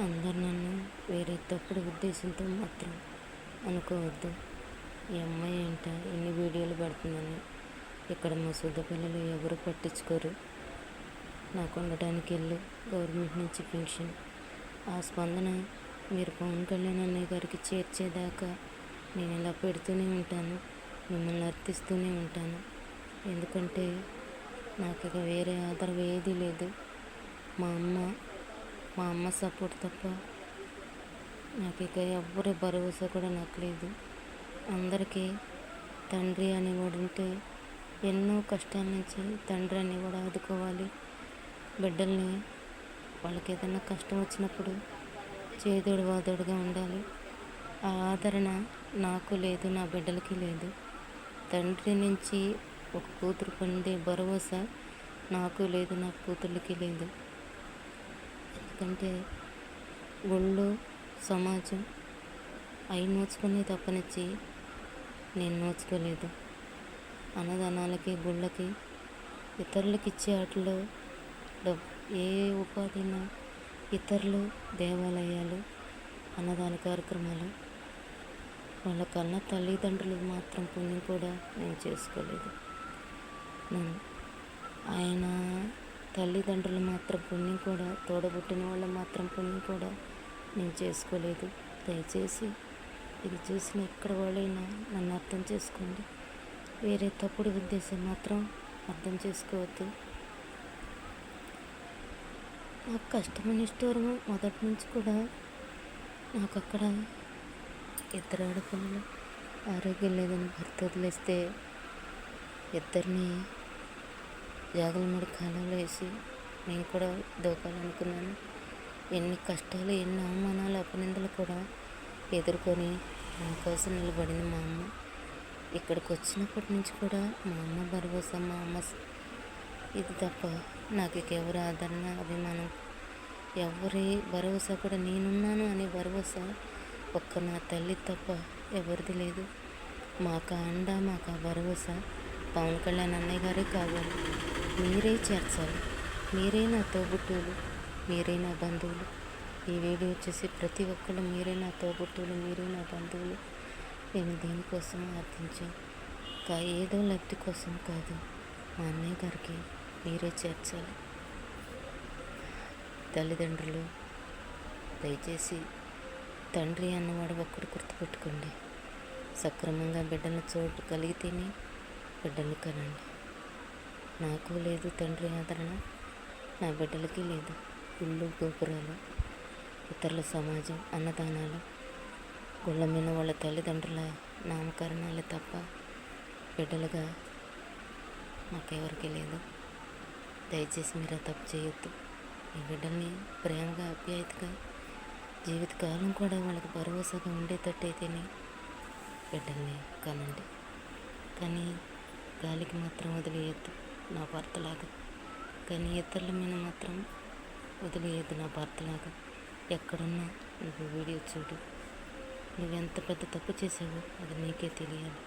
అందరు నన్ను వేరే తప్పుడు ఉద్దేశంతో మాత్రం అనుకోవద్దు. ఈ అమ్మాయి ఏంట ఎన్ని వీడియోలు పెడుతుందని. ఇక్కడ మా సొద్ద పిల్లలు ఎవరు పట్టించుకోరు. నాకు ఉండటానికి ఇల్లు, గవర్నమెంట్ నుంచి పెన్షన్, ఆ స్పందన మీరు పవన్ కళ్యాణ్ అన్నయ్య గారికి చేర్చేదాకా నేను ఇలా పెడుతూనే ఉంటాను, మిమ్మల్ని అర్థిస్తూనే ఉంటాను. ఎందుకంటే నాకు ఇక వేరే ఆధారం ఏదీ లేదు. మా అమ్మ సపోర్ట్ తప్ప నాకు ఇక ఎవ్వరి భరోసా కూడా నాకు లేదు. అందరికీ తండ్రి అనేవాడు ఉంటే ఎన్నో కష్టాల నుంచి తండ్రి అనేవాడు ఆదుకోవాలి. బిడ్డల్ని వాళ్ళకి ఏదైనా కష్టం వచ్చినప్పుడు చేదోడు వాదోడుగా ఉండాలి. ఆ ఆదరణ నాకు లేదు, నా బిడ్డలకి లేదు. తండ్రి నుంచి ఒక కూతురు పొందే భరోసా నాకు లేదు, నా కూతుర్లకి లేదు. ఎందుకంటే గుళ్ళు, సమాజం అవి నోచుకునే తప్పనిచ్చి నేను నోచుకోలేదు. అన్నదానాలకి, గుళ్ళకి, ఇతరులకి ఇచ్చే వాటిలో ఏ ఉపాధినా ఇతరులు, దేవాలయాలు, అన్నదాన కార్యక్రమాలు, వాళ్ళ కన్నా తల్లిదండ్రులు మాత్రం పుణ్యం కూడా నేను చేసుకోలేదు. ఆయన తల్లిదండ్రులు మాత్రం పుణ్యం కూడా, తోడబుట్టిన వాళ్ళ మాత్రం పుణ్యం కూడా నేను చేసుకోలేదు. దయచేసి ఇది చూసిన ఎక్కడ వాళ్ళైనా నన్ను అర్థం చేసుకోండి. వేరే తప్పుడు ఉద్దేశం మాత్రం అర్థం చేసుకోవద్దు. నాకు కష్టమైన ఇష్టం మొదటి నుంచి కూడా నాకు అక్కడ ఇద్దరు ఆడపిల్లలు, ఆరోగ్యం లేదని భర్త వదిలేస్తే ఇద్దరిని జాగలమడి కాలంలో వేసి నేను కూడా దూకాలనుకున్నాను. ఎన్ని కష్టాలు, ఎన్ని అవమానాలు, అపనిందలు కూడా ఎదుర్కొని నా కోసం నిలబడింది మా అమ్మ. ఇక్కడికి వచ్చినప్పటి నుంచి కూడా మా అమ్మ భరోసా, మా అమ్మ ఇది తప్ప నాకు ఇక ఎవరి ఆదరణ, అభిమానం, ఎవరి భరోసా కూడా నేనున్నాను అనే భరోసా ఒక్క నా తల్లి తప్ప ఎవరిది లేదు. మాకు అండ, మాకు ఆ భరోసా పవన్ కళ్యాణ్ అన్నయ్య గారే కావాలి. మీరే చేర్చాలి. మీరే నా తోబుట్టువులు, మీరే నా బంధువులు. ఈ వీడియో వచ్చేసి ప్రతి ఒక్కళ్ళు మీరే నా తోబుట్టువులు, మీరే నా బంధువులు. నేను దేనికోసం అర్థించాను ఏదో లబ్ధి కోసం కాదు. మా అన్నయ్య గారికి మీరే చేర్చాలి. తల్లిదండ్రులు దయచేసి తండ్రి అన్నవాడు ఒక్కడు గుర్తుపెట్టుకోండి. సక్రమంగా బిడ్డలను చూడగలిగితేనే బిడ్డలు కనండి. నాకు లేదు తండ్రి ఆదరణ, నా బిడ్డలకి లేదు. గుళ్ళు, గోపురాలు, ఇతరుల సమాజం, అన్నదానాలు, గుళ్ళ మీద వాళ్ళ తల్లిదండ్రుల నామకరణాలు తప్ప బిడ్డలుగా మాకెవరికి లేదు. దయచేసి మీరు తప్పు చేయొద్దు. మీ బిడ్డల్ని ప్రేమగా, ఆప్యాయతగా, జీవితకాలం కూడా వాళ్ళకి భరోసాగా ఉండేటట్టయితేనే బిడ్డల్ని కనండి. కానీ గాలికి మాత్రం వదిలేయద్దు నా భర్తలాగా. కానీ ఇతరుల మీద మాత్రం వదిలేయద్దు నా భర్తలాగా. ఎక్కడున్నా నువ్వు వీడియో చూడు. నువ్వెంత పెద్ద తప్పు చేసావో అది నీకే తెలియాలి.